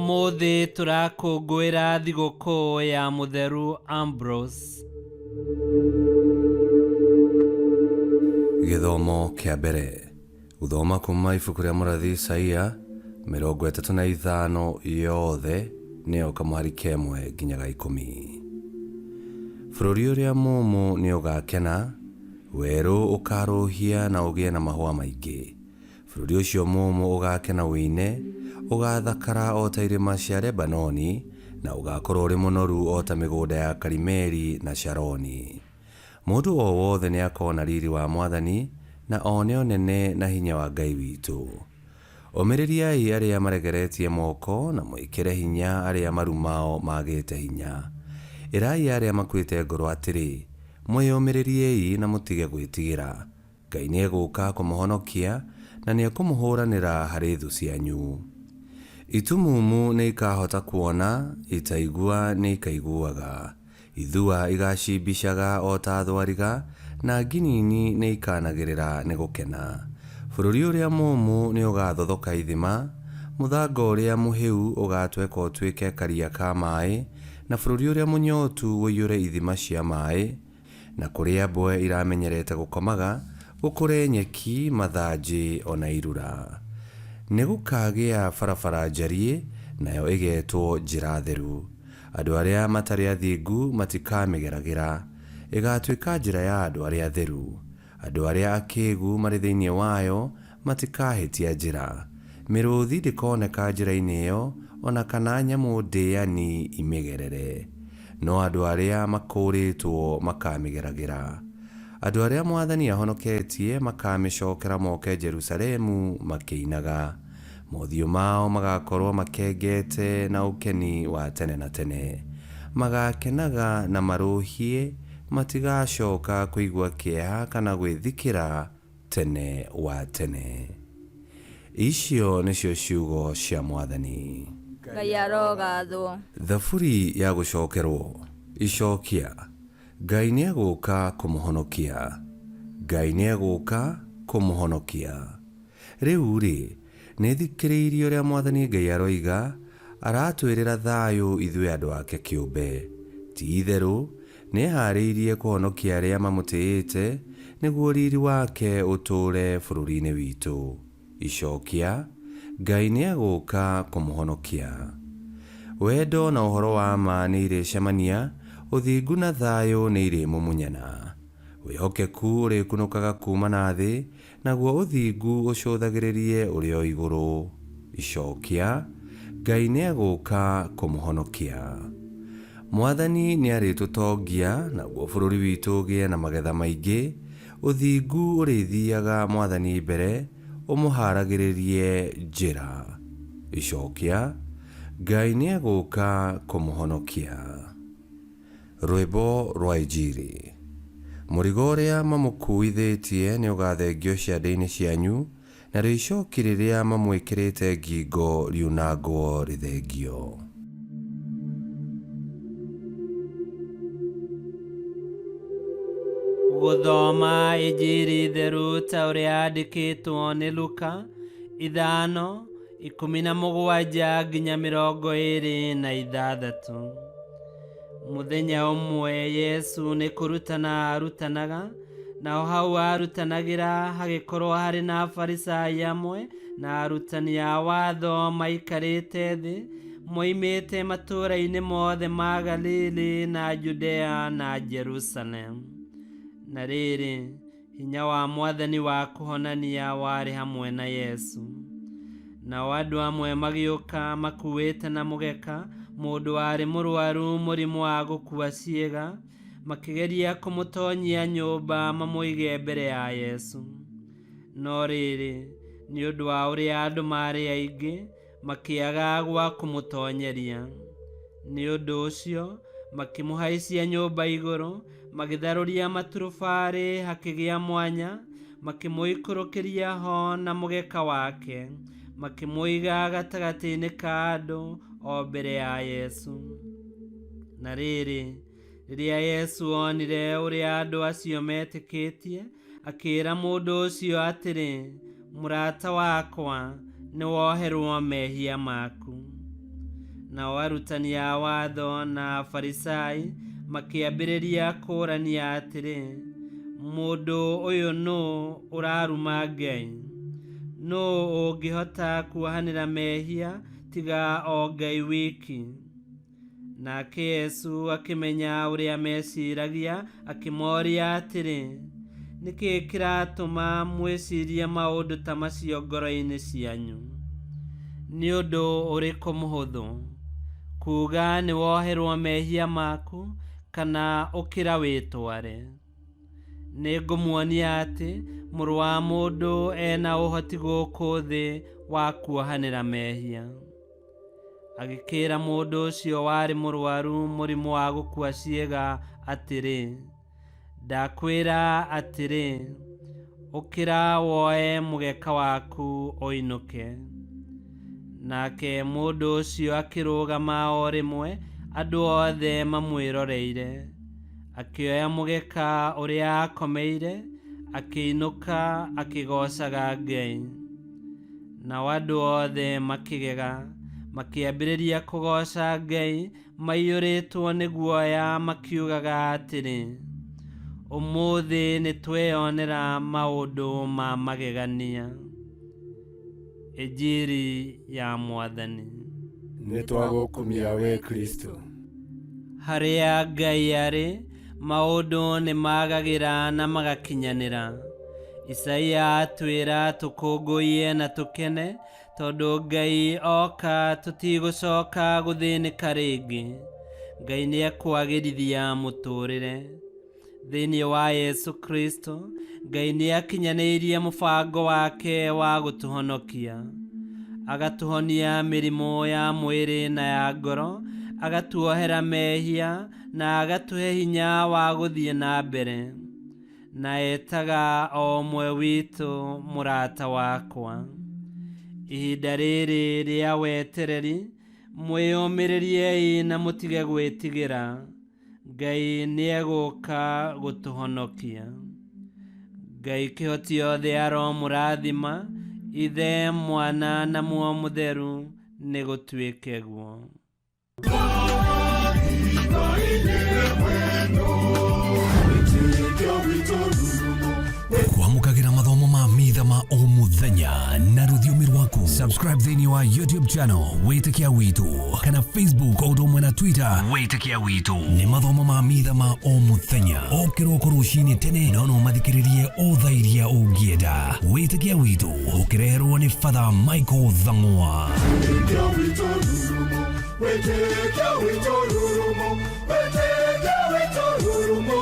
Umuthi turakũngũĩra thigũkũ ya Mũtheru Ambrose. Gĩthomo kĩa mbere. Gũthoma kuma ibuku rĩa mũrathi Isaia 35 yothe nĩyo kamwari kemwe nginyaga 10. Bũrũri ũrĩa mũmũ nĩ ũgakena, werũ ũkarũhia na ũgĩe na mahũa maingĩ. Bũrũri ũcio mũmũ ũgakena wĩine, ũgathakara o ta irĩma cia Lebanoni, na ũgakorwo ũrĩ mũnoru o ta mĩgũnda ya Karimeli na Sharoni. Mũndũ o wothe nĩ akona riri wa Mwathani, na one ũnene na hinya wa Ngai witũ. Omĩrĩriai arĩa maregeretie moko, na mwĩkĩre hinya arĩa maru mao magĩte hinya. Ĩrai arĩa makuĩte ngoro atĩrĩ, mwĩyũmĩrĩriei na mũtige gwĩtigĩra. Ngai nĩ egũka kũmũhonokia, na nĩ ekũmũhũranĩra harĩ thũ cianyu. Itumumu nĩ ikahota kuona, itaigua nĩ ikaiguaga. Ithua igacimbicaga o ta thwariga, na nginini nĩ ikanagĩrĩra nĩ gũkena. Bũrũri ũrĩa mũmũ nĩ ũgathothoka ithima, mũthanga ũrĩa mũhĩu ũgatweka ũtuĩke karia ka maĩ, na bũrũri ũrĩa mũnyotu ũiyũre ithima cia maĩ, na kũrĩa mbwe iramenyerete gũkomaga, gũkũre nyeki, mathanjĩ ona irura. Nĩ gũkagĩa barabara njariĩ, nayo ĩgetwo njĩra theru. Andũ arĩa matarĩ athingu matikamĩgeragĩra, ĩgatuĩka njĩra ya andũ arĩa atheru. Andũ arĩa akĩĩgu marĩ thĩinĩ wayo matikahĩtia njĩra. Mĩrũthi ndĩkoneka njĩra-inĩ ĩyo, ona kana nyamũ ndĩani imĩgerere. No andũ arĩa makũrĩtwo makamĩgeragĩra. Andũ arĩa Mwathani ahonoketie makamĩcokera moke Jerusalemu makĩinaga. Mothiũ mao magakorwo makengete na ũkeni wa tene na tene. Magakenaga na marũhie, matigacoka kũigua kĩeha kana gwĩthikĩra tene wa tene. Icio nĩcio ciugo cia Mwathani. Ngai arogathwo. Thaburi ya gũcokerwo. Icokia. Ngai nĩ egũka kũmũhonokia. Ngai nĩ egũka kũmũhonokia. Rĩu-rĩ, nĩ thikĩrĩirie ũrĩa Mwathani Ngai aroiga, aratwĩrĩra thayũ ithuĩ andũ ake kĩũmbe. Ti-itherũ, nĩ eharĩirie kũhonokia arĩa mamũtĩĩte, nĩguo riri wake ũtũũre bũrũri-inĩ witũ. Icokia. Ngai nĩ egũka kũmũhonokia. Wendo na ũhoro wa ma nĩ irĩcemania, ũthingu na thayũ nĩ irĩmũmunyana. Wĩhokeku ũrĩkunũkaga kuma na thĩ, naguo ũthingu ũcũthagĩrĩrie ũrĩ o igũrũ. Icokia. Ngai nĩ egũka kũmũhonokia. Mwathani nĩ arĩtũtongia, naguo bũrũri witũ ũgĩe na magetha maingĩ. Ũthingu ũrĩthiaga Mwathani mbere, ũmũharagĩrĩrie njĩra. Icokia. Ngai nĩ egũka kũmũhonokia. Rwĩmbo rwa Injili. Mũrigo ũrĩa mamũkuithĩtie nĩ ũgathengio ciande-inĩ cianyu, na rĩcoki rĩrĩa mamwĩkĩrĩte ngingo riunangwo rĩthengio. Gũthoma Injili theru ta ũrĩa yandĩkĩtwo nĩ Luka 5:17 nginya 26. Mũthenya ũmwe Yesu nĩ kũrutana arutanaga, naho hau arutanagĩra hagĩkorwo harĩ na Afarisai amwe na arutani a watho maikarĩte thĩ, moimĩte matũũra-inĩ mothe ma Galili na Judea na Jerusalemu. Na rĩrĩ, hinya wa Mwathani wa kũhonania warĩ hamwe na Yesu. Nao andũ amwe magĩũka makuĩte na mũgeka mũndũ warĩ mũrwaru mũrimũ wa gũkua ciĩga, makĩgeria kũmũtonyia nyũmba mamũige mbere ya Yesu. No rĩrĩ, nĩ ũndũ wa ũrĩa andũ marĩ aingĩ, makĩaga gwa kũmũtonyeria. Nĩ ũndũ ũcio, makĩmũhaicia nyũmba igũrũ, magĩtharũria maturubarĩ hakĩgĩa mwanya, makĩmũikũrũkĩria ho na mũgeka wake, makĩmũiga gatagatĩ-inĩ ka andũ o mbere ya Yesu. Na rĩrĩ, rĩrĩa Yesu onire ũrĩa andũ acio metĩkĩtie, akĩĩra mũndũ ũcio atĩrĩ, mũrata wakwa, nĩ woherwo mehia maku. nao arutani a watho na Farisai makĩambĩrĩria kũrania atĩrĩ, mũndũ ũyũ nũ ũraruma Ngai? Nũ ũngĩhota kuohanĩra mehia tiga o Ngai wiki? Nake Yesu akĩmenya ũrĩa meciragia, akĩmoria atĩrĩ, nĩkĩ kĩratũma mwĩcirie maũndũ ta macio ngoro-inĩ cianyu? Nĩ ũndũ ũrĩkũ mũhũthũ, kuuga nĩ woherwo mehia maku, kana ũkĩra wĩtware? Nĩ ngũmuonia atĩ mũrũ wa mũndũ ena ũhoti gũkũ thĩ wa kuohanĩra mehia. Agĩkĩra mũndũ ũcio warĩ mũrwaru mũrimũ wa gũkua ciĩga atĩrĩ, ndakwĩra atĩrĩ, ũkĩra woe mũgeka waku ũinũke. Nake mũndũ ũcio akĩrũgama o rĩmwe, andũ othe mamwĩroreire, akĩoya mũgeka ũrĩa akomeire, akĩinũka akĩgocaga Ngai. Nao andũ othe makĩgega, makĩambĩrĩria kũgoca Ngai maiyũrĩtwo nĩ guoya, makiugaga atĩrĩ, ũmũthĩ nĩ tweyonera maũndũ ma magegania. Injili ya Mwathani. Nĩ twagũkumia we Kristo. Harĩa Ngai arĩ, maũndũ nĩ magagĩra na magakinyanĩra. Isaia atwĩra tũkũngũiye na tũkene, tondũ Ngai oka, tũtigũcoka gũthĩnĩka rĩngĩ. Ngai nĩ ekwagĩrithia mũtũrĩre. Thĩinĩ wa Yesu Kristo, Ngai nĩ akinyanĩirie mũbango wake wa gũtũhonokia. Agatũhonia mĩrimũ ya mwĩrĩ na ya ngoro, agatuohera mehia na agatũhe hinya wa gũthiĩ na mbere. Na etaga o ũmwe witũ mũrata wakwa. Ihinda rĩrĩ rĩa wetereri, mwĩyũmĩrĩriei na mũtige gwĩtigĩra. Ngai nĩ egũka gũtũhonokia. Ngai kĩhoti othe aromũrathima, Ithe, Mwana na Muoyo Mũtheru, nĩ gũtuĩke guo. Kwamũkagĩra mathomo ma mitha ma o mũthenya na rũthiomi rwaku. Subscribe thĩinĩ wa YouTube channel Wĩtĩkia Witũ, kana Facebook o ũndũ ũmwe na Twitter Wĩtĩkia Witũ. Nĩ mathomo ma mitha ma o mũthenya, o kĩroko rũcinĩ tene, no mathikĩrĩrie o thaa iria ũngĩenda. Wĩtĩkia Witũ ũkĩreherwo nĩ Father Michael Thang'wa. Wĩtĩkia Witũ rurumo, Wĩtĩkia Witũ rurumo, Wĩtĩkia Witũ rurumo.